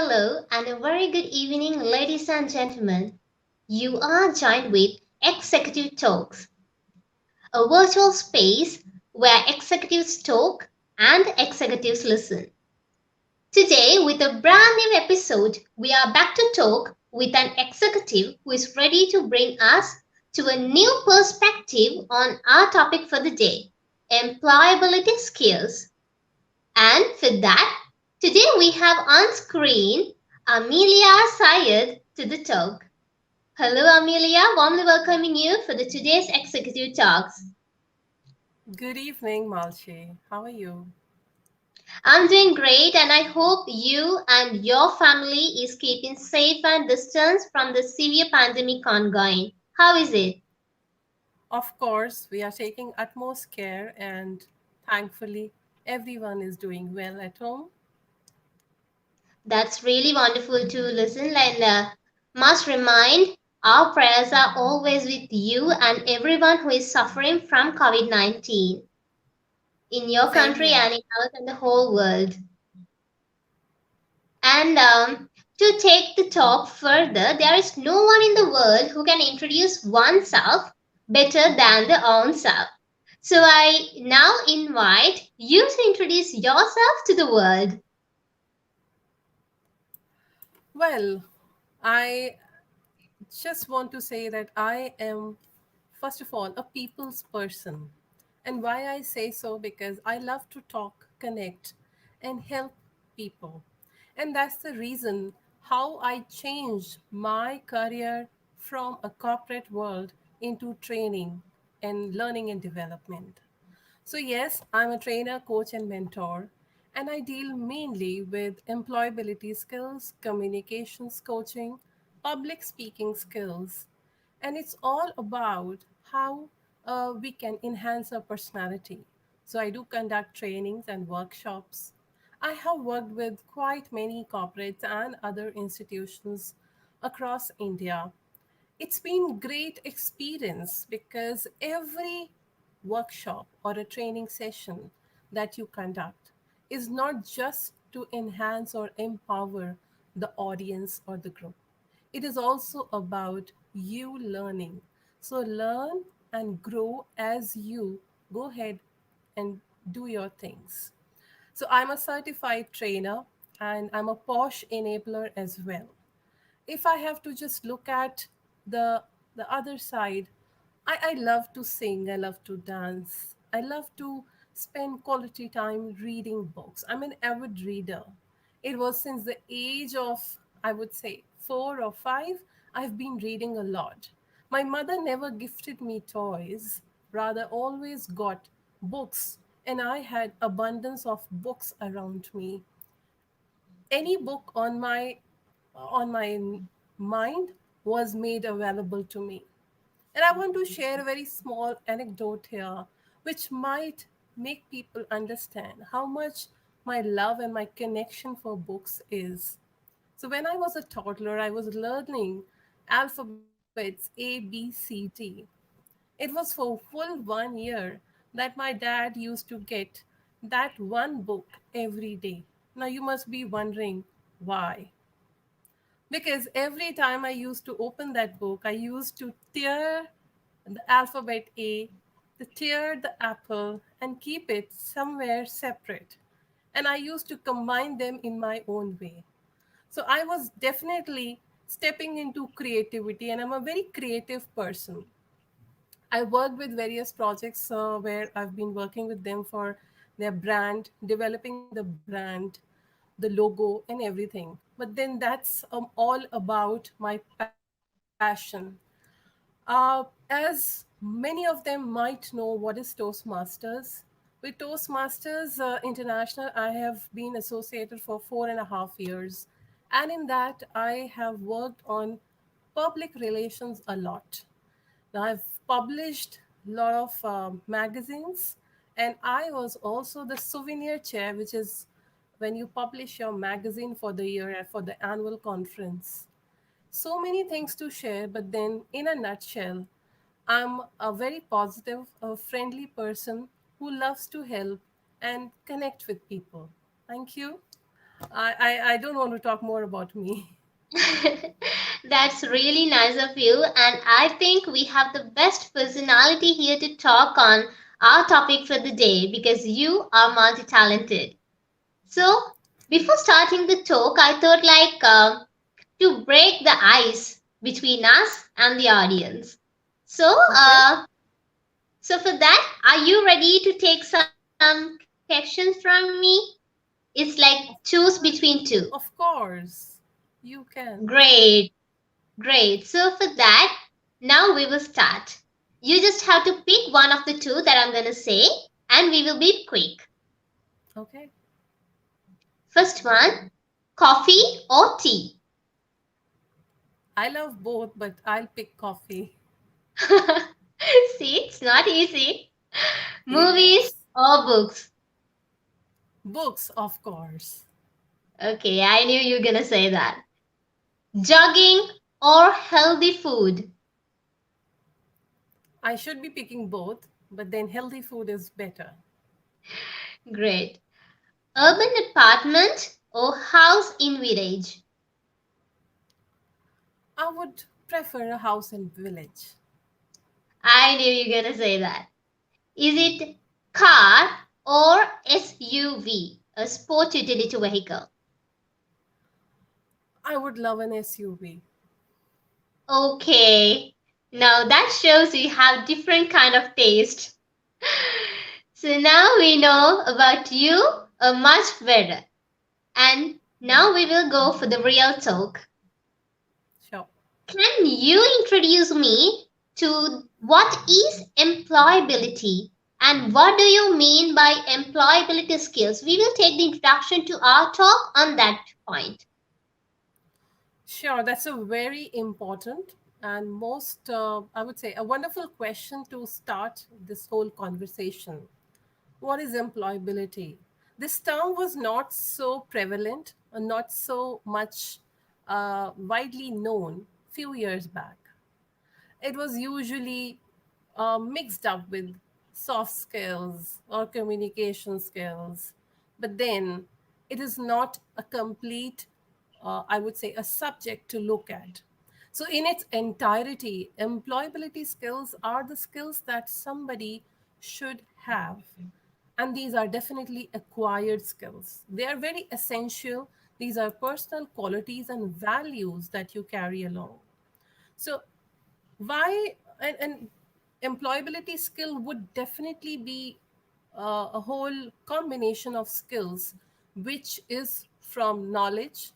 Hello, and a very good evening, ladies and gentlemen. You are joined with Executive Talks, a virtual space where executives talk and executives listen. Today, with a brand new episode, we are back to talk with an executive who is ready to bring us to a new perspective on our topic for the day employability skills. And for that, today we have on screen Amiliyaa Syed to the talk. Hello, Amiliyaa, warmly welcoming you for the today's executive talks. Good evening, Malchi. How are you? I'm doing great, and I hope you and your family is keeping safe and distance from the severe pandemic ongoing. How is it? Of course, we are taking utmost care, and thankfully, everyone is doing well at home. That's really wonderful to listen and must remind our prayers are always with you and everyone who is suffering from COVID 19 in your Same country here. and in ours and the whole world. And to take the talk further, there is no one in the world who can introduce oneself better than their own self. So I now invite you to introduce yourself to the world. Well, I just want to say that I am, first of all, a people's person. And why I say so, because I love to talk, connect, and help people. And that's the reason how I changed my career from a corporate world into training and learning and development. So, yes, I'm a trainer, coach, and mentor, and I deal mainly with employability skills, communications coaching, public speaking skills, and it's all about how we can enhance our personality. So, I do conduct trainings and workshops. I have worked with quite many corporates and other institutions across India. It's been great experience because every workshop or a training session that you conduct is not just to enhance or empower the audience or the group. It is also about you learning. So learn and grow as you go ahead and do your things. So I'm a certified trainer and I'm a posh enabler as well. If I have to just look at the the other side, I love to sing, I love to dance, I love to spend quality time reading books. I'm an avid reader. It was since the age of, I would say, 4 or 5, I've been reading a lot. My mother never gifted me toys, rather always got books, and I had abundance of books around me. Any book on my mind was made available to me. And I want to share a very small anecdote here, which might make people understand how much my love and my connection for books is. So when I was a toddler, I was learning alphabets A, B, C, D. It was for full 1 year that my dad used to get that one book every day. Now you must be wondering why. Because every time I used to open that book, I used to tear the alphabet A, to tear the apple, and keep it somewhere separate. And I used to combine them in my own way. So I was definitely stepping into creativity, and I'm a very creative person. I worked with various projects where I've been working with them for their brand, developing the brand, the logo, and everything. But then that's all about my passion. As many of them might know, what is Toastmasters? With Toastmasters International, I have been associated for 4.5 years. And in that, I have worked on public relations a lot. Now, I've published a lot of magazines, and I was also the souvenir chair, which is when you publish your magazine for the year for the annual conference. So many things to share, but then in a nutshell, I'm a very positive, friendly person who loves to help and connect with people. Thank you. I don't want to talk more about me. That's really nice of you, and I think we have the best personality here to talk on our topic for the day because you are multi talented. So, before starting the talk, I thought to break the ice between us and the audience. So, Okay, so for that, are you ready to take some questions from me? It's like choose between two. of course, you can. Great, great. So for that, now we will start. You just have to pick one of the two that I'm gonna say, and we will be quick. Okay, First one, coffee or tea? I love both, but I'll pick coffee. See, it's not easy. Movies Yes, or books? books, of course. Okay, I knew you were gonna say that. Jogging or healthy food? I should be picking both, but then healthy food is better. Great. Urban apartment or house in village? I would prefer a house in village. I knew you were gonna say that. Is it car or SUV, a sport utility vehicle? I would love an SUV. Okay. Now that shows you have different kind of taste. So now we know about you much better. And now we will go for the real talk. Sure. Can you introduce me to what is employability and what do you mean by employability skills? We will take the introduction to our talk on that point. Sure, that's a very important and most, I would say, a wonderful question to start this whole conversation. What is employability? This term was not so prevalent or not so much widely known few years back. It was usually mixed up with soft skills or communication skills, but then it is not a complete, I would say, a subject to look at. So, in its entirety, employability skills are the skills that somebody should have. And these are definitely acquired skills. They are very essential. These are personal qualities and values that you carry along. So, why and employability skill would definitely be a whole combination of skills which is from knowledge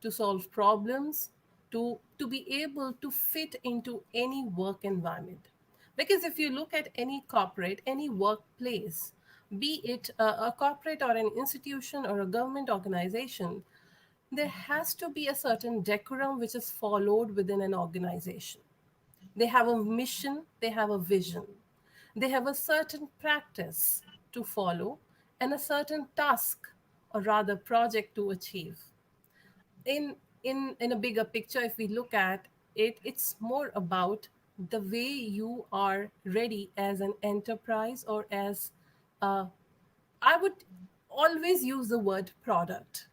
to solve problems to be able to fit into any work environment, because if you look at any corporate, any workplace, be it a corporate or an institution or a government organization, there has to be a certain decorum which is followed within an organization. They have a mission, they have a vision, they have a certain practice to follow and a certain task or rather project to achieve. In a bigger picture, if we look at it, it's more about the way you are ready as an enterprise or as a, I would always use the word product.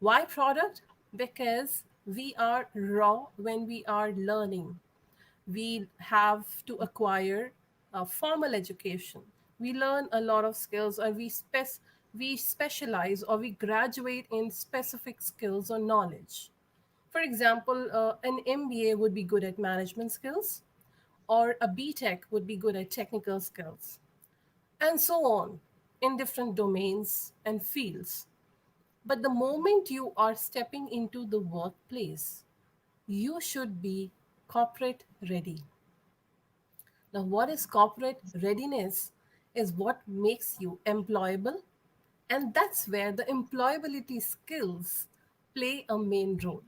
Why product? Because we are raw when we are learning. We have to acquire formal education. We learn a lot of skills, or we specialize or we graduate in specific skills or knowledge. For example, an MBA would be good at management skills, or a BTech would be good at technical skills, and so on in different domains and fields. But the moment you are stepping into the workplace, you should be corporate ready. Now, what is corporate readiness is what makes you employable, and that's where the employability skills play a main role.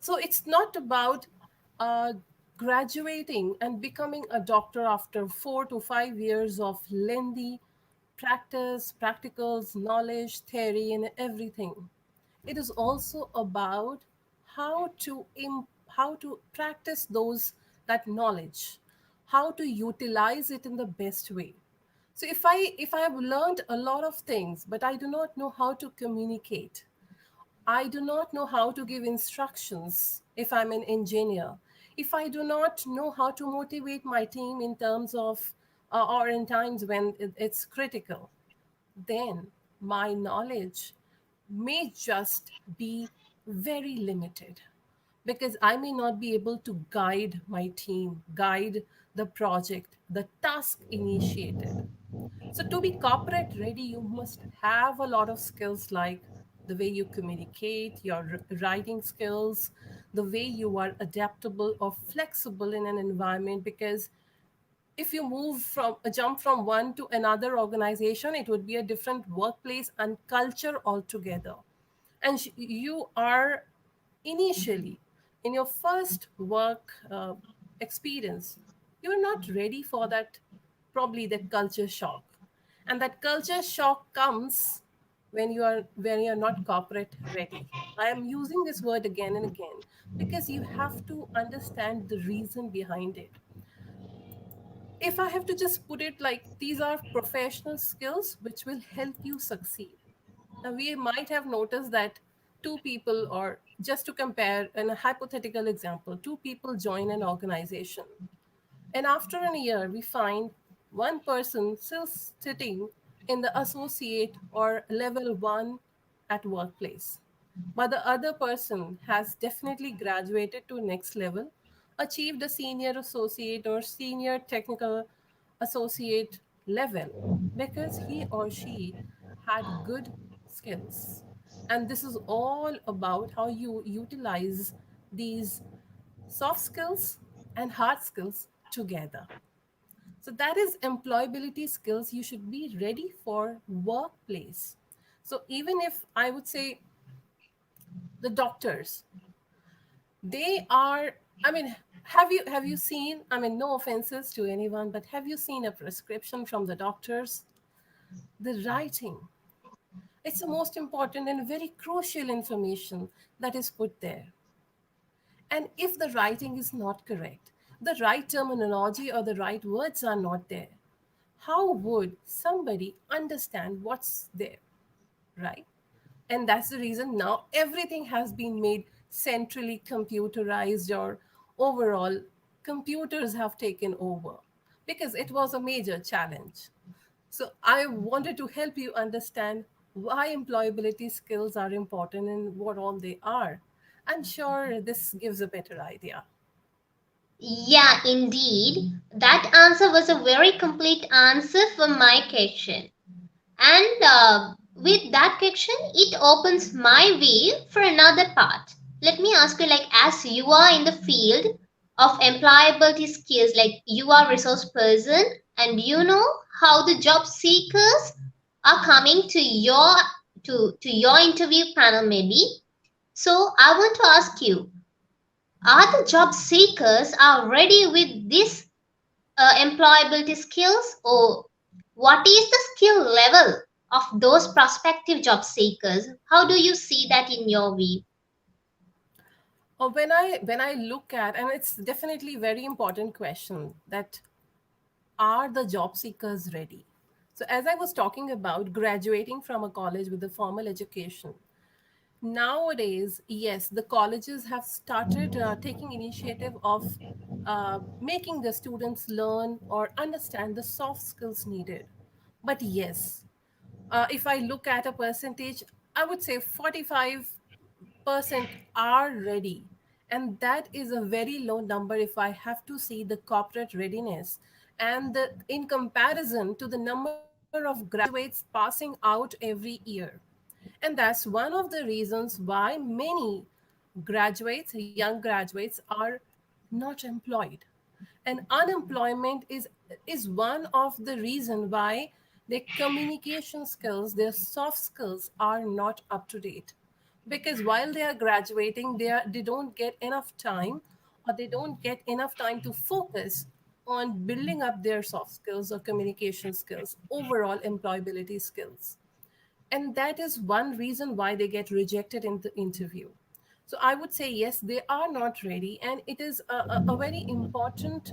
So, it's not about uh, graduating and becoming a doctor after 4 to 5 years of lengthy practice, practicals, knowledge, theory, and everything. It is also about how to practice those that knowledge, how to utilize it in the best way. So if I have learned a lot of things but I do not know how to communicate, I do not know how to give instructions if I'm an engineer. If I do not know how to motivate my team in terms of, or in times when it's critical, then my knowledge may just be very limited, because I may not be able to guide my team, guide the project, the task initiated. So, to be corporate ready, you must have a lot of skills like the way you communicate, your writing skills, the way you are adaptable or flexible in an environment. Because if you move from a jump from one to another organization, it would be a different workplace and culture altogether. And you are initially in your first work experience, you're not ready for that, probably that culture shock. And that culture shock comes when you're not corporate ready. I am using this word again and again because you have to understand the reason behind it. If I have to just put it like, these are professional skills which will help you succeed. Now, we might have noticed that two people, or just to compare in a hypothetical example, two people join an organization. And after a year, we find one person still sitting in the associate or level one at workplace. But the other person has definitely graduated to next level, achieved a senior associate or senior technical associate level because he or she had good skills. And this is all about how you utilize these soft skills and hard skills together. So that is employability skills you should be ready for workplace. So even if I would say the doctors, they are, I mean, have you seen, I mean, no offenses to anyone, but have you seen a prescription from the doctors? The writing, it's the most important and very crucial information that is put there. And if the writing is not correct, the right terminology or the right words are not there, how would somebody understand what's there, right? And that's the reason now everything has been made centrally computerized, or overall, computers have taken over because it was a major challenge. So, I wanted to help you understand why employability skills are important and what all they are. I'm sure this gives a better idea. Yeah, indeed. That answer was a very complete answer for my question. And with that question, it opens my way for another part. Let me ask you, like, as you are in the field of employability skills, like you are resource person, and you know how the job seekers are coming to your interview panel, maybe. So I want to ask you, are the job seekers are ready with this employability skills, or what is the skill level of those prospective job seekers? How do you see that in your view? When I look at, and it's definitely very important question, that are the job seekers ready? So as I was talking about graduating from a college with a formal education, nowadays, yes, the colleges have started taking initiative of making the students learn or understand the soft skills needed. But yes, if I look at a percentage, I would say 45% are ready. And that is a very low number if I have to see the corporate readiness. And in comparison to the number of graduates passing out every year. And that's one of the reasons why many graduates, young graduates, are not employed. And unemployment is one of the reason why their communication skills, their soft skills are not up to date. Because while they are graduating, they don't get enough time, or they don't get enough time to focus on building up their soft skills or communication skills, overall employability skills. And that is one reason why they get rejected in the interview. So I would say yes, they are not ready, and it is a very important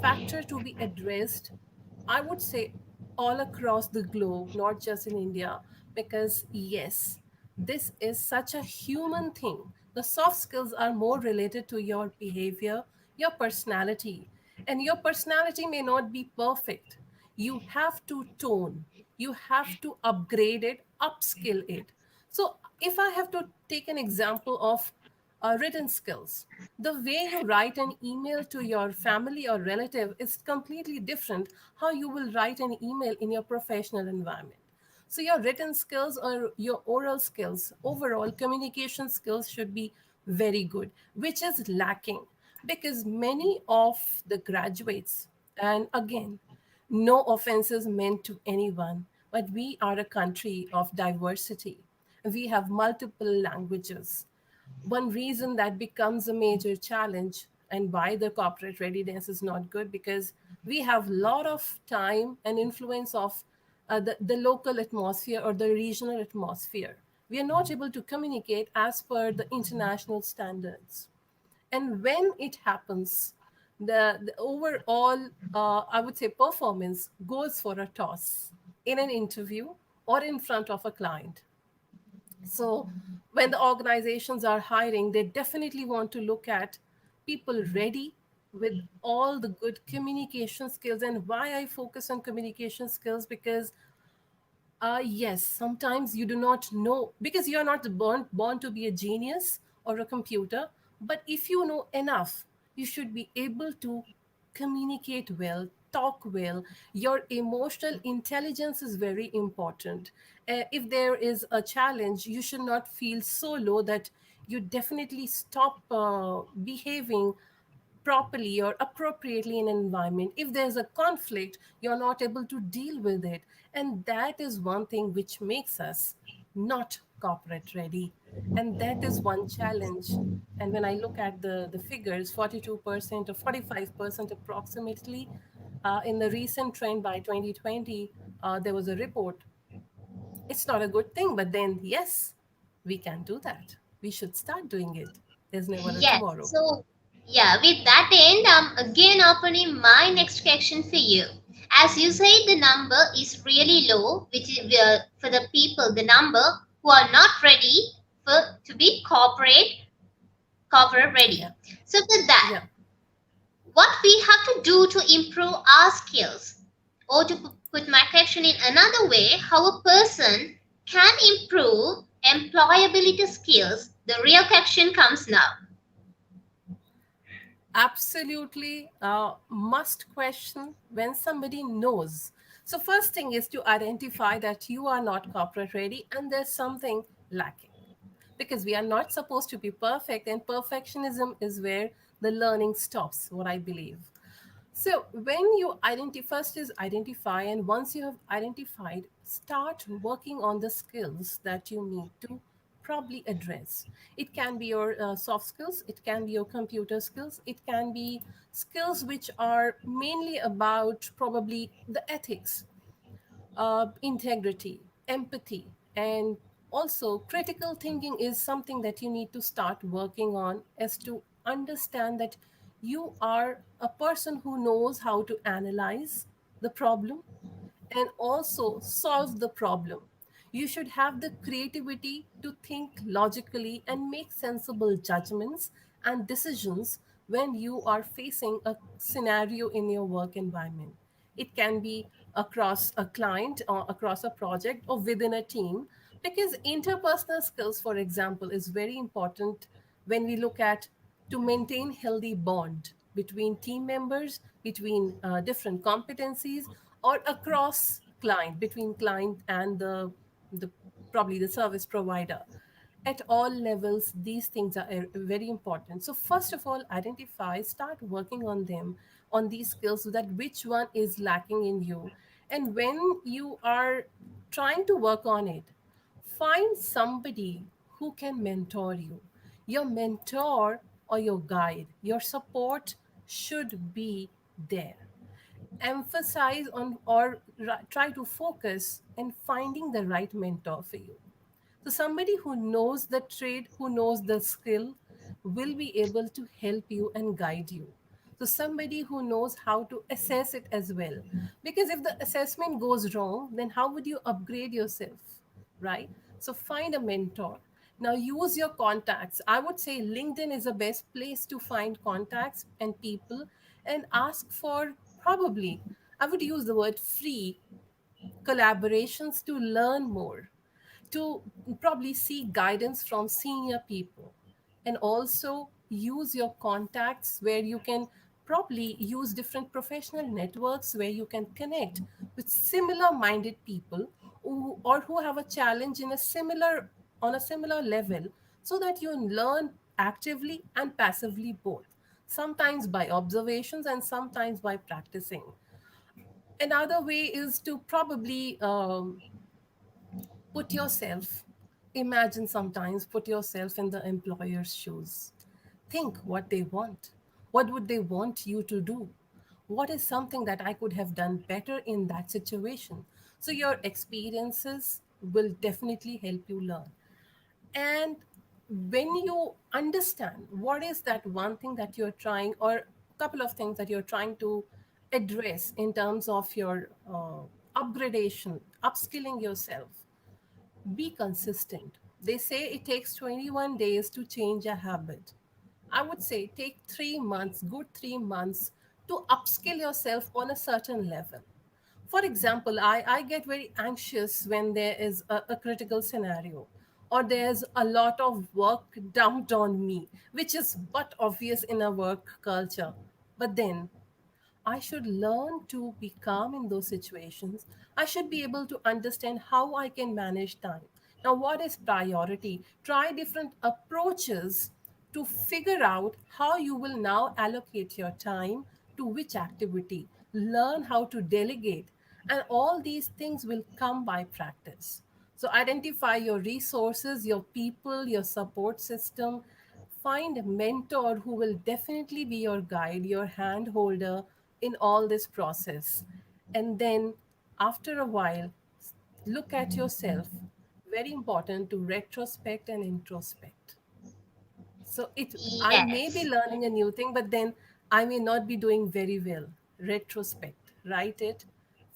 factor to be addressed, I would say, all across the globe, not just in India. Because yes, This is such a human thing. The soft skills are more related to your behavior, your personality, and your personality may not be perfect. You have to tone, you have to upgrade it, upskill it. So, if I have to take an example of written skills, the way you write an email to your family or relative is completely different how you will write an email in your professional environment. So your written skills or your oral skills, overall communication skills should be very good, which is lacking because many of the graduates, and again, no offenses meant to anyone, but we are a country of diversity. We have multiple languages. One reason that becomes a major challenge and why the corporate readiness is not good, because we have a lot of time and influence of the local atmosphere or the regional atmosphere. We are not able to communicate as per the international standards. And when it happens, the overall, I would say, performance goes for a toss in an interview or in front of a client. So, when the organizations are hiring, they definitely want to look at people ready with all the good communication skills. And why I focus on communication skills, because yes, sometimes you do not know because you are not born to be a genius or a computer. But if you know enough, you should be able to communicate well, talk well. Your emotional intelligence is very important. If there is a challenge, you should not feel so low that you definitely stop behaving properly or appropriately in an environment. If there's a conflict, you're not able to deal with it. And that is one thing which makes us not corporate ready. And that is one challenge. And when I look at the figures, 42% or 45% approximately, in the recent trend by 2020, there was a report. It's not a good thing, but then, yes, we can do that. We should start doing it. There's never a Yes. tomorrow. So, yeah, with that end, I'm again opening my next question for you. As you say, the number is really low, which is for the people, the number who are not ready for to be corporate Yeah. ready. So, for that, Yeah. what we have to do to improve our skills, or to put my question in another way, how a person can improve employability skills. The real question comes now. Absolutely must question when somebody knows. So first thing is to identify that you are not corporate ready and there's something lacking, because we are not supposed to be perfect, and perfectionism is where the learning stops, what I believe. So when you identify, first is identify, and once you have identified, start working on the skills that you need to probably address. It can be your soft skills, it can be your computer skills, it can be skills which are mainly about probably the ethics, integrity, empathy, and also critical thinking is something that you need to start working on, as to understand that you are a person who knows how to analyze the problem and also solve the problem. You should have the creativity to think logically and make sensible judgments and decisions when you are facing a scenario in your work environment. It can be across a client or across a project or within a team, because interpersonal skills, for example, is very important when we look at to maintain healthy bond between team members, between different competencies, or across client, between client and the probably the service provider. At all levels, these things are very important. So first of all, identify, start working on them, on these skills, so that which one is lacking in you. And when you are trying to work on it, find somebody who can mentor you. Your mentor or your guide, your support should be there. Emphasize on or try to focus in finding the right mentor for you. So somebody who knows the trade, who knows the skill, will be able to help you and guide you. So somebody who knows how to assess it as well. Because if the assessment goes wrong, then how would you upgrade yourself? Right? So find a mentor. Now use your contacts. I would say LinkedIn is the best place to find contacts and people, and ask for, probably, I would use the word free collaborations to learn more, to probably seek guidance from senior people, and also use your contacts where you can probably use different professional networks where you can connect with similar minded people who, or who have a challenge in a similar, on a similar level, so that you learn actively and passively both, sometimes by observations and sometimes by practicing. Another way is to probably put yourself, imagine, sometimes put yourself in the employer's shoes. Think what they want. What would they want you to do? What is something that I could have done better in that situation? So your experiences will definitely help you learn. And when you understand what is that one thing that you're trying, or a couple of things that you're trying to address in terms of your upgradation, upskilling yourself, be consistent. They say it takes 21 days to change a habit. I would say take 3 months, good 3 months, to upskill yourself on a certain level. For example, I get very anxious when there is a critical scenario, or there's a lot of work dumped on me, which is but obvious in a work culture. But then I should learn to be calm in those situations. I should be able to understand how I can manage time. Now, what is priority? Try different approaches to figure out how you will now allocate your time to which activity. Learn how to delegate. And all these things will come by practice. So, identify your resources, your people, your support system. Find a mentor who will definitely be your guide, your hand holder in all this process. And then, after a while, look at yourself. Very important to retrospect and introspect. So I may be Yes. learning a new thing, but then I may not be doing very well. Retrospect, write it,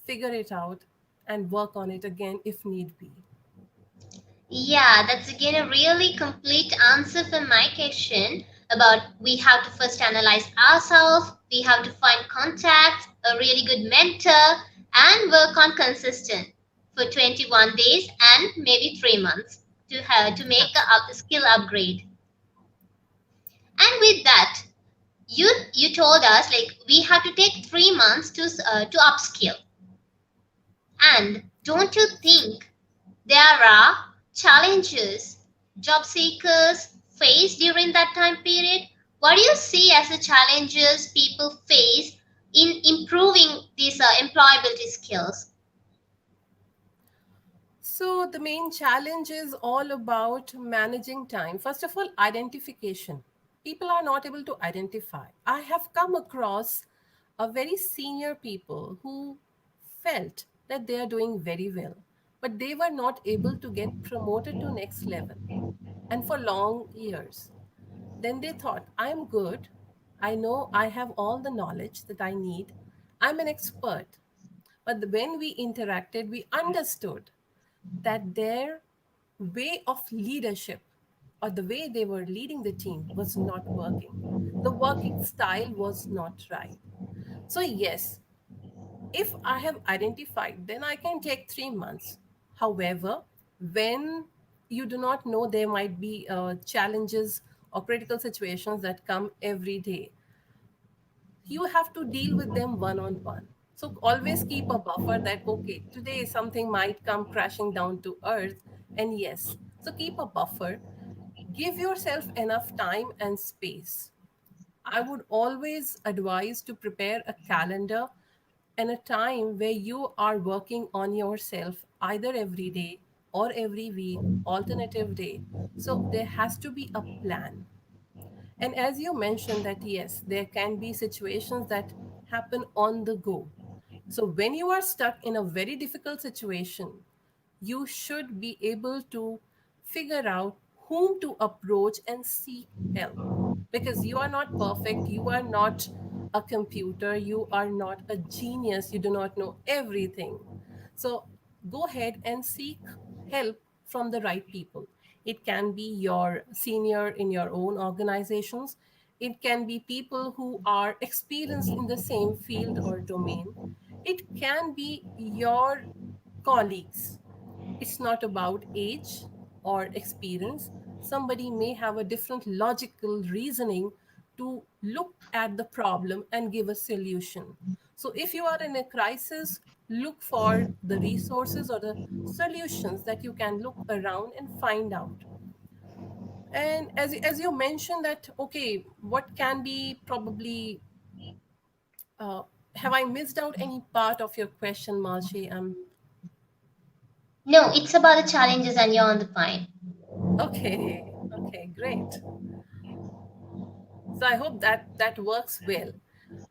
figure it out, and work on it again if need be. Yeah, that's again a really complete answer for my question about we have to first analyze ourselves, we have to find contacts, a really good mentor, and work on consistent for 21 days and maybe 3 months to make a skill upgrade. And with that, you told us like we have to take 3 months to upskill. And don't you think there are challenges job seekers face during that time period? What do you see as the challenges people face in improving these employability skills? So, the main challenge is all about managing time. First of all, identification. People are not able to identify. I have come across a very senior people who felt that they are doing very well, but they were not able to get promoted to next level, and for long years. Then they thought, I am good. I know I have all the knowledge that I need. I'm an expert. But when we interacted, we understood that their way of leadership, or the way they were leading the team, was not working. The working style was not right. So, yes, if I have identified, then I can take 3 months. However, when you do not know, there might be challenges or critical situations that come every day, you have to deal with them one on one. So always keep a buffer that, okay, today something might come crashing down to earth. And yes, so keep a buffer, give yourself enough time and space. I would always advise to prepare a calendar and a time where you are working on yourself either every day or every week, alternative day. So there has to be a plan. And as you mentioned, that yes, there can be situations that happen on the go. So when you are stuck in a very difficult situation, you should be able to figure out whom to approach and seek help. Because you are not perfect, you are not a computer, you are not a genius, you do not know everything. So go ahead and seek help from the right people. It can be your senior in your own organizations. It can be people who are experienced in the same field or domain. It can be your colleagues. It's not about age or experience. Somebody may have a different logical reasoning to look at the problem and give a solution. So, if you are in a crisis, look for the resources or the solutions that you can look around and find out. And as you mentioned that, okay, what can be probably, uh, have I missed out any part of your question, Malshi? No, it's about the challenges and you're on the point. Okay, okay, great. So I hope that that works well.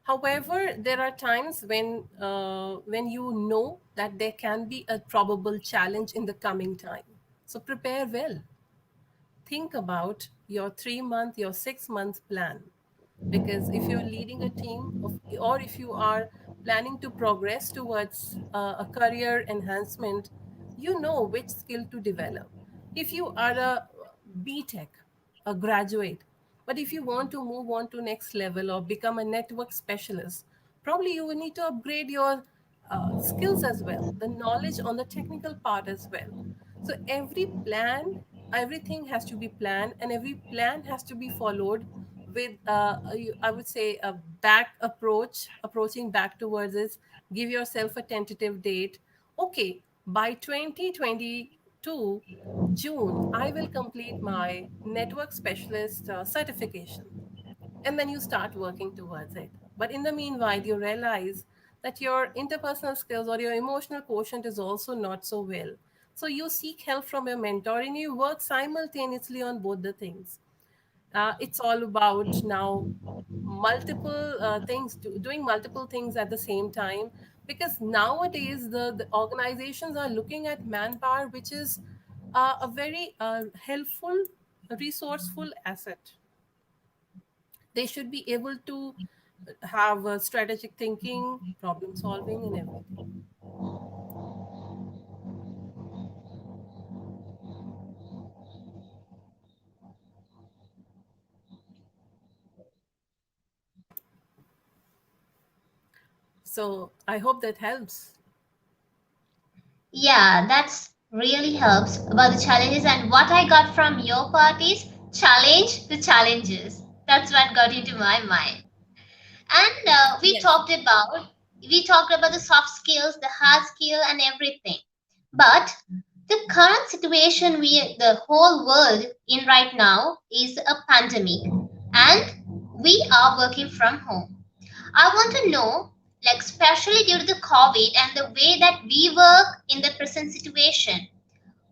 However, there are times when you know that there can be a probable challenge in the coming time. So prepare well. Think about your 3 month, your 6 month plan. Because if you're leading a team of, or if you are planning to progress towards a career enhancement, you know which skill to develop. If you are a B.Tech, a graduate, but if you want to move on to next level or become a network specialist, probably you will need to upgrade your skills as well, the knowledge on the technical part as well. So every plan, everything has to be planned, and every plan has to be followed with I would say a back approach, approaching back towards it. Give yourself a tentative date. Okay, by 2022 June, I will complete my network specialist certification, and then you start working towards it. But in the meanwhile, you realize that your interpersonal skills or your emotional quotient is also not so well. So you seek help from your mentor and you work simultaneously on both the things. It's all about now multiple things, doing multiple things at the same time, because nowadays the organizations are looking at manpower, which is a very helpful, resourceful asset. They should be able to have strategic thinking, problem solving, and everything. So I hope that helps. Yeah, that's really helps about the challenges. And what I got from your part is challenge the challenges. That's what got into my mind. And Yes. we talked about the soft skills, the hard skill, and everything. But the current situation the whole world in right now is a pandemic, and we are working from home. I want to know, like, especially due to the COVID and the way that we work in the present situation,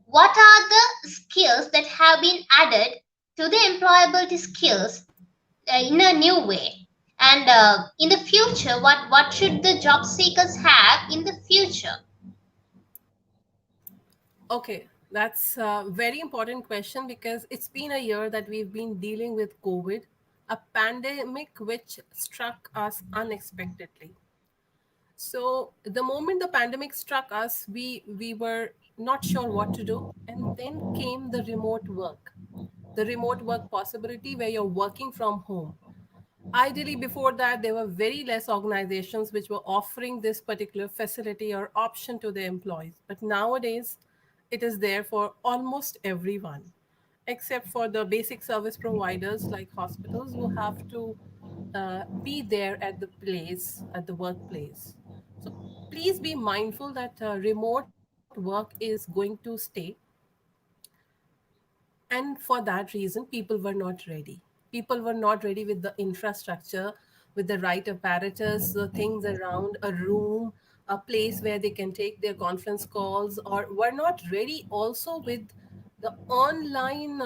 what are the skills that have been added to the employability skills in a new way? And in the future, what should the job seekers have in the future? Okay, that's a very important question because it's been a year that we've been dealing with COVID, a pandemic which struck us unexpectedly. So the moment the pandemic struck us, we were not sure what to do, and then came the remote work possibility where you're working from home. Ideally, before that, there were very less organizations which were offering this particular facility or option to their employees. But nowadays, it is there for almost everyone, except for the basic service providers like hospitals who have to be there at the place, at the workplace. So please be mindful that remote work is going to stay, and for that reason people were not ready. People were not ready with the infrastructure, with the right apparatus, the things around a room, a place where they can take their conference calls, or were not ready also with the online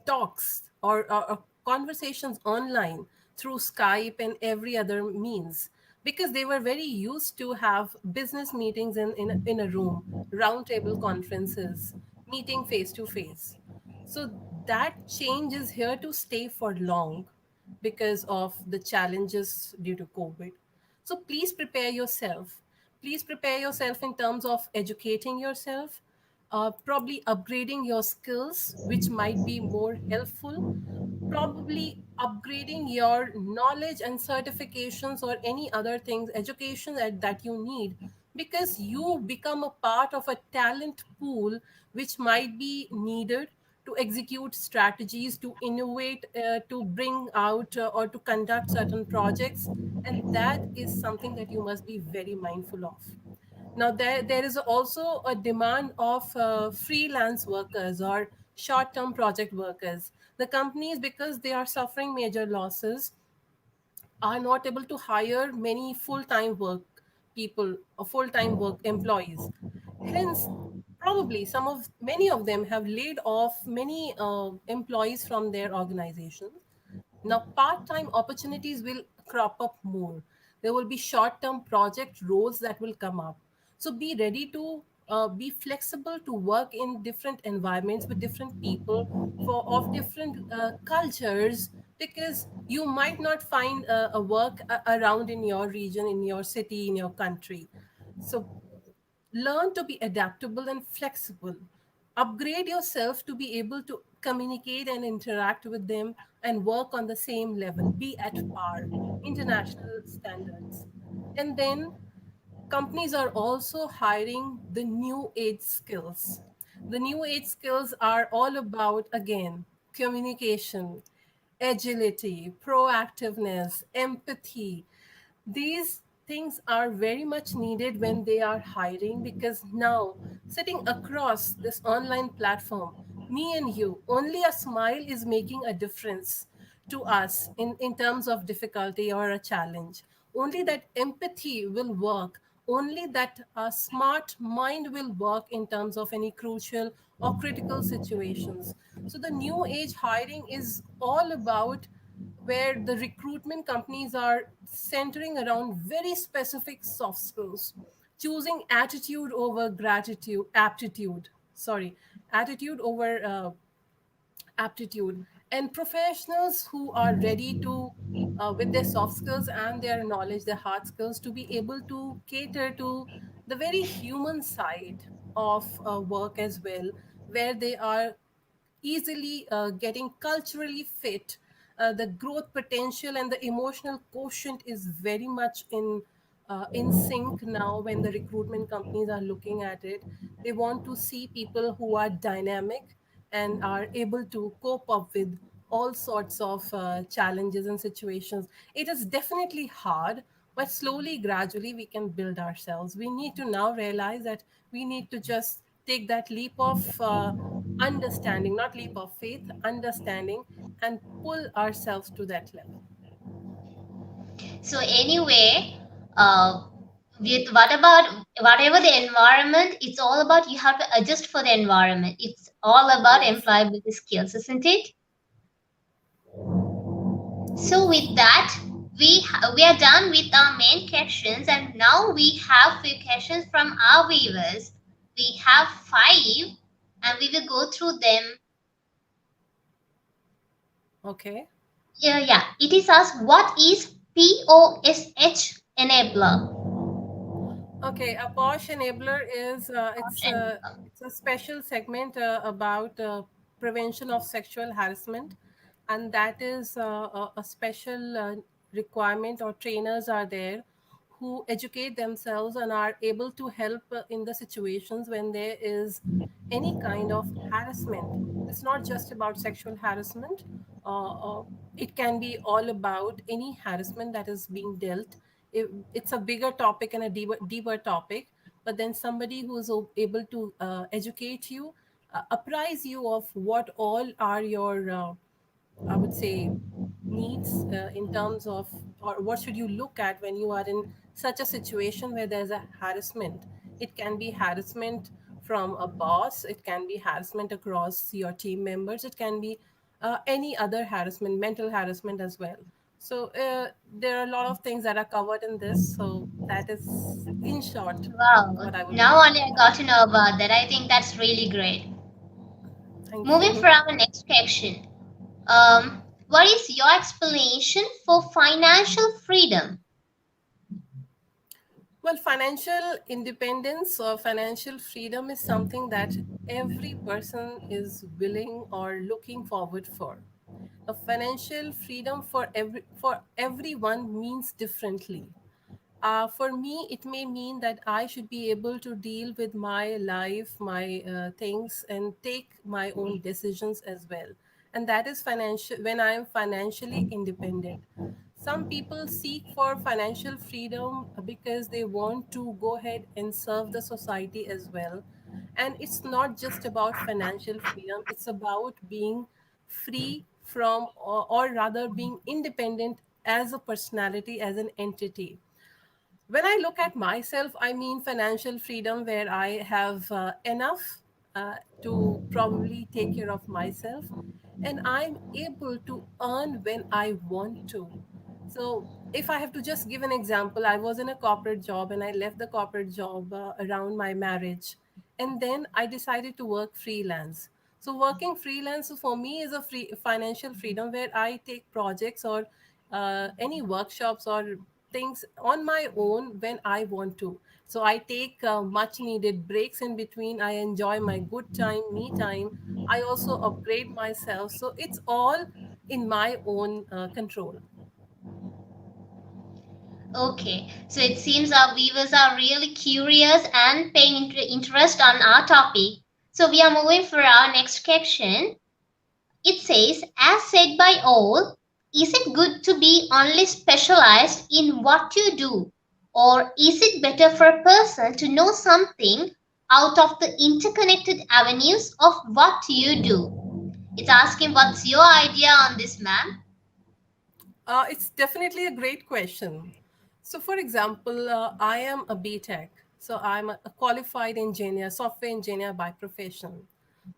talks or conversations online through Skype and every other means, because they were very used to have business meetings in a room, round table conferences, meeting face to face. So that change is here to stay for long because of the challenges due to COVID. So please prepare yourself. Please prepare yourself in terms of educating yourself, probably upgrading your skills, which might be more helpful, probably upgrading your knowledge and certifications or any other things, education that you need, because you become a part of a talent pool which might be needed to execute strategies, to innovate, to bring out or to conduct certain projects. And that is something that you must be very mindful of. Now, there is also a demand of freelance workers or short term project workers. The companies, because they are suffering major losses, are not able to hire many full time work people or full time work employees. Hence, probably many of them have laid off many employees from their organizations. Now, part time opportunities will crop up more. There will be short term project roles that will come up. So, be ready to be flexible to work in different environments with different people for of different cultures, because you might not find a work around in your region, in your city, in your country. So, learn to be adaptable and flexible. Upgrade yourself to be able to communicate and interact with them and work on the same level, be at par, international standards. And then companies are also hiring the new age skills. The new age skills are all about, again, communication, agility, proactiveness, empathy. These things are very much needed when they are hiring, because now, sitting across this online platform, me and you, only a smile is making a difference to us in terms of difficulty or a challenge. Only that empathy will work. Only that smart mind will work in terms of any crucial or critical situations. So, the new age hiring is all about where the recruitment companies are centering around very specific soft skills, choosing attitude over gratitude, attitude over aptitude, and professionals who are ready to, with their soft skills and their knowledge, their hard skills, to be able to cater to the very human side of work as well, where they are easily getting culturally fit. The growth potential and the emotional quotient is very much in sync now when the recruitment companies are looking at it. They want to see people who are dynamic and are able to cope up with all sorts of challenges and situations. It is definitely hard, but slowly, gradually, we can build ourselves. We need to now realize that we need to just take that leap of understanding, not leap of faith, understanding, and pull ourselves to that level. So anyway, uh, with what about whatever the environment, it's all about you have to adjust for the environment. It's all about Yes. employability skills, isn't it? So with that, we are done with our main questions, and now we have few questions from our viewers. We have five, and we will go through them. Okay. Yeah. It is asked, what is POSH enabler? Okay, a posh enabler is Posh enabler. it's a special segment about prevention of sexual harassment, and that is a special requirement, or trainers are there who educate themselves and are able to help in the situations when there is any kind of harassment. It's not just about sexual harassment. It can be all about any harassment that is being dealt. It's a bigger topic and a deeper topic, but then somebody who is able to educate you, apprise you of what all are your I would say needs in terms of, or what should you look at when you are in such a situation where there's a harassment. It can be harassment from a boss, it can be harassment across your team members, it can be any other harassment, mental harassment as well. So there are a lot of things that are covered in this. So that is, in short, Wow. what I would Now like to only I cover. got to know about that. I think that's really great. Thank Moving you. from our next question. What is your explanation for financial freedom? Well, financial independence or financial freedom is something that every person is willing or looking forward for. A financial freedom for everyone means differently. For me, it may mean that I should be able to deal with my life, my things, and take my own decisions as well. And that is financial when I am financially independent. Some people seek for financial freedom because they want to go ahead and serve the society as well. And it's not just about financial freedom, it's about being free from, or rather, being independent as a personality, as an entity. When I look at myself, I mean financial freedom where I have enough to probably take care of myself, and I'm able to earn when I want to. So, if I have to just give an example, I was in a corporate job and I left the corporate job around my marriage, and then I decided to work freelance. So, working freelance for me is a free financial freedom where I take projects or any workshops or things on my own when I want to. So I take much needed breaks in between. I enjoy my good time, me time. I also upgrade myself. So it's all in my own control. Okay, so it seems our viewers are really curious and paying interest on our topic. So we are moving for our next question. It says, as said by all, is it good to be only specialized in what you do? Or is it better for a person to know something out of the interconnected avenues of what you do? It's asking what's your idea on this, ma'am? It's definitely a great question. So, for example, I am a BTech. So, I'm a qualified engineer, software engineer by profession.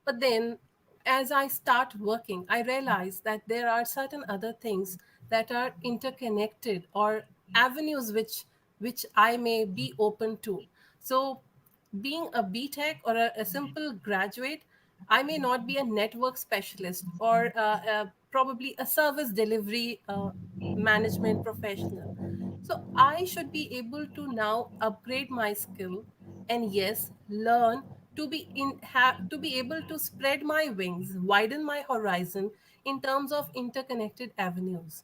But then, as I start working, I realize that there are certain other things that are interconnected, or avenues which I may be open to. So, being a BTech or a simple graduate, I may not be a network specialist or probably a service delivery management professional. So I should be able to now upgrade my skill, and yes, learn to be able to spread my wings, widen my horizon in terms of interconnected avenues.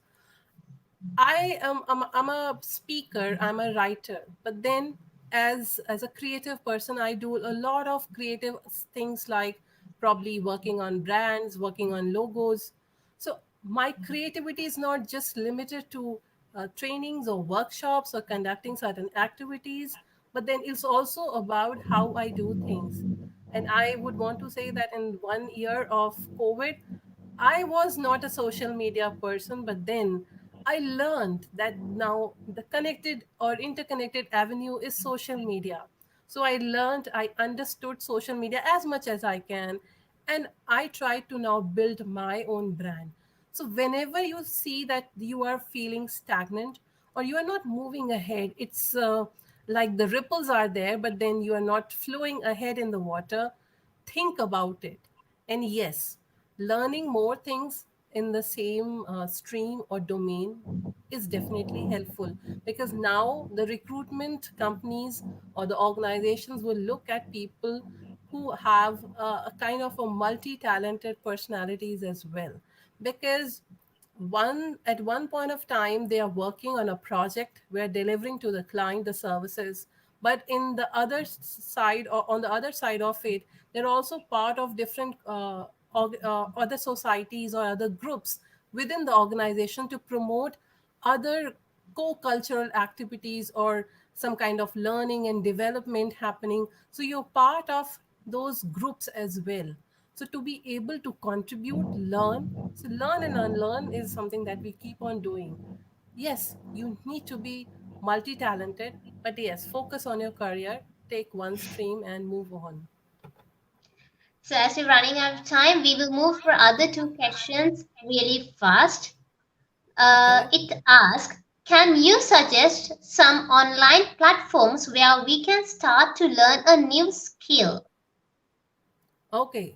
I'm a speaker, I'm a writer, but then as a creative person, I do a lot of creative things like probably working on brands, working on logos. So my creativity is not just limited to trainings or workshops or conducting certain activities, but then it's also about how I do things. And I would want to say that in 1 year of COVID, I was not a social media person, but then I learned that now the connected or interconnected avenue is social media. So I learned, I understood social media as much as I can, and I try to now build my own brand. So whenever you see that you are feeling stagnant or you are not moving ahead, it's like the ripples are there, but then you are not flowing ahead in the water. Think about it. And yes, learning more things in the same stream or domain is definitely helpful, because now the recruitment companies or the organizations will look at people who have a kind of a multi-talented personalities as well, because at one point of time they are working on a project where delivering to the client the services, but in the other side, or on the other side of it, they're also part of different other societies or other groups within the organization to promote other co-cultural activities or some kind of learning and development happening. So you're part of those groups as well. So to be able to contribute, learn, so learn and unlearn is something that we keep on doing. Yes, you need to be multi-talented, but yes, focus on your career, take one stream and move on. So as we're running out of time, we will move for other two questions really fast. Okay. It asks, can you suggest some online platforms where we can start to learn a new skill? Okay.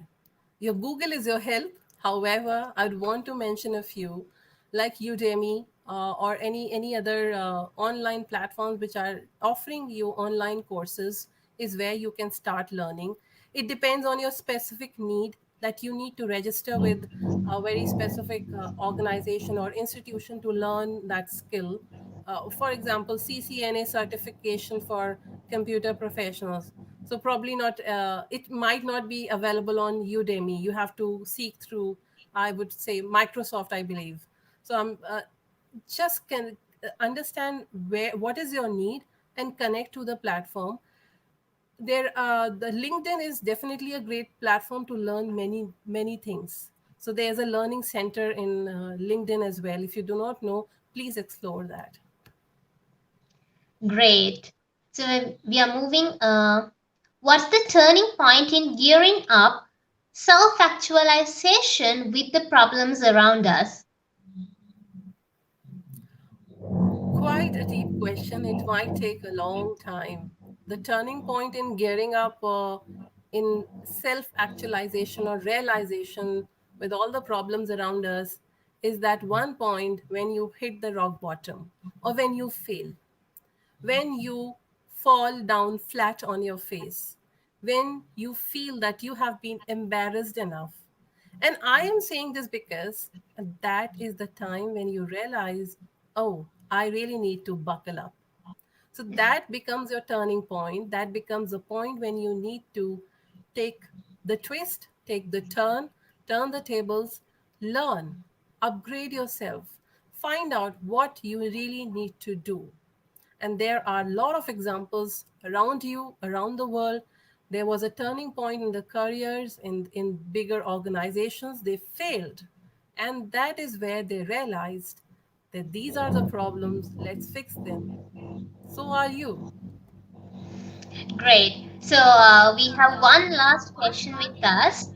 Your Google is your help. However, I'd want to mention a few like Udemy. or any other online platforms which are offering you online courses is where you can start learning. It depends on your specific need, that you need to register with a very specific organization or institution to learn that skill. For example, CCNA certification for computer professionals. So probably not, it might not be available on Udemy. You have to seek through, I would say, Microsoft, I believe. So just can understand where what is your need and connect to the platform. The LinkedIn is definitely a great platform to learn many things. So there's a learning center in LinkedIn as well. If you do not know, please explore that. Great. So we are moving. What's the turning point in gearing up self actualization with the problems around us? Quite a deep question. It might take a long time. The turning point in gearing up in self actualization or realization with all the problems around us is that one point when you hit the rock bottom or when you fail, when you fall down flat on your face, when you feel that you have been embarrassed enough. And I am saying this because that is the time when you realize, oh, I really need to buckle up. So that becomes your turning point. That becomes a point when you need to take the twist, take the turn, turn the tables, learn, upgrade yourself, find out what you really need to do. And there are a lot of examples around you, around the world. There was a turning point in the careers in bigger organizations. They failed. And that is where they realized that these are the problems, let's fix them. So are you. Great. So we have one last question with us.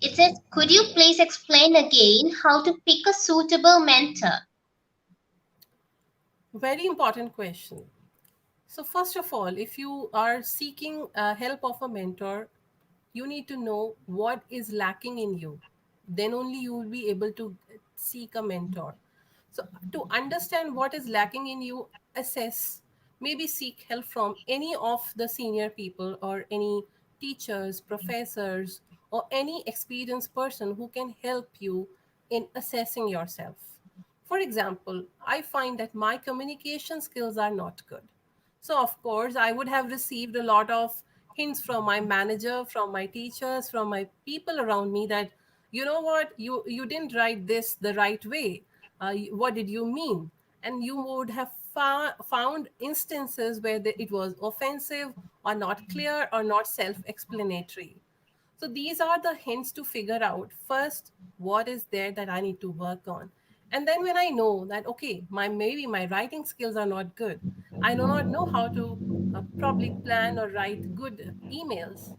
It says, could you please explain again how to pick a suitable mentor? Very important question. So, first of all, if you are seeking help of a mentor, you need to know what is lacking in you. Then only you will be able to seek a mentor. So, to understand what is lacking in you, assess, maybe seek help from any of the senior people or any teachers, professors, or any experienced person who can help you in assessing yourself. For example, I find that my communication skills are not good. So, of course, I would have received a lot of hints from my manager, from my teachers, from my people around me that, you know what, you didn't write this the right way. What did you mean? And you would have found instances where it was offensive or not clear or not self explanatory. So these are the hints to figure out first what is there that I need to work on. And then when I know that okay, my maybe my writing skills are not good, I do not know how to probably plan or write good emails.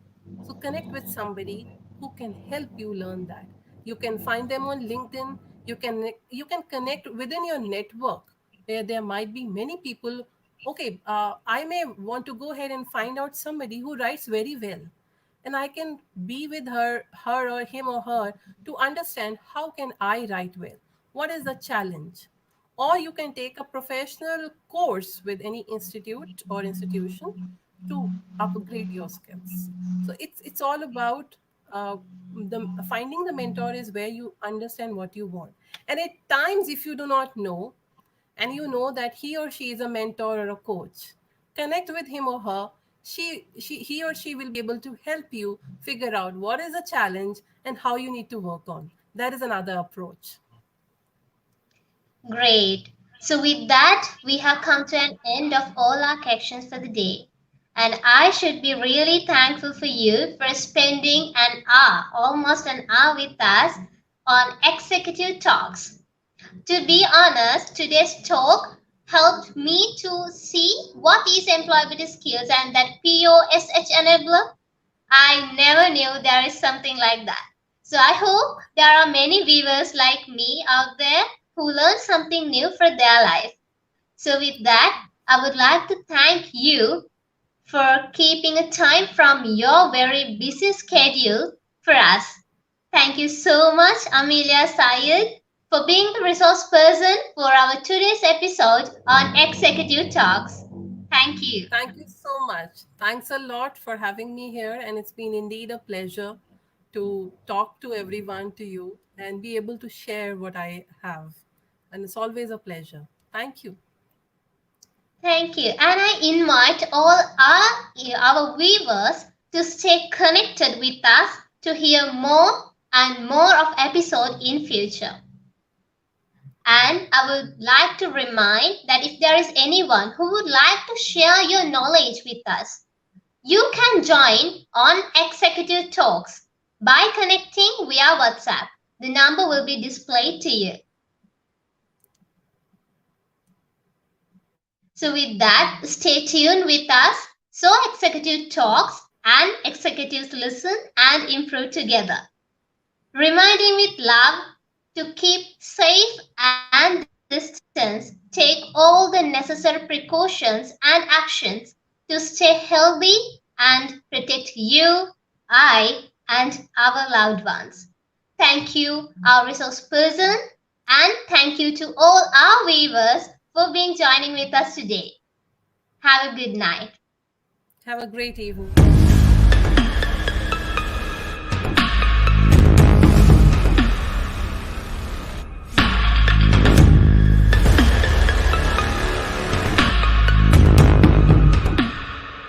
So connect with somebody who can help you learn that. You can find them on LinkedIn. You can connect within your network where there might be many people. Okay, I may want to go ahead and find out somebody who writes very well, and I can be with her or him or her to understand how can I write well, what is the challenge. Or you can take a professional course with any institute or institution to upgrade your skills. So it's all about the finding the mentor is where you understand what you want. And at times, if you do not know, and you know that he or she is a mentor or a coach, connect with him or her. He or she will be able to help you figure out what is the challenge and how you need to work on. That is another approach. Great. So with that, we have come to an end of all our questions for the day. And I should be really thankful for you for spending an hour, almost an hour with us on Executive Talks. To be honest, today's talk helped me to see what is employability skills and that POSH enabler. I never knew there is something like that. So I hope there are many viewers like me out there who learn something new for their life. So with that, I would like to thank you for keeping a time from your very busy schedule for us. Thank you so much, Amelia Syed, for being the resource person for our today's episode on Executive Talks. Thank you. Thank you so much. Thanks a lot for having me here. And it's been indeed a pleasure to talk to everyone, to you, and be able to share what I have. And it's always a pleasure. Thank you. Thank you. And I invite all our viewers to stay connected with us to hear more and more of episode in future. And I would like to remind that if there is anyone who would like to share your knowledge with us, you can join on Executive Talks by connecting via WhatsApp. The number will be displayed to you. So with that, stay tuned with us so Executive Talks and executives listen and improve together. Reminding with love to keep safe and distance, take all the necessary precautions and actions to stay healthy and protect you, I, and our loved ones. Thank you, our resource person, and thank you to all our viewers for being joining with us today. Have a good night. Have a great evening.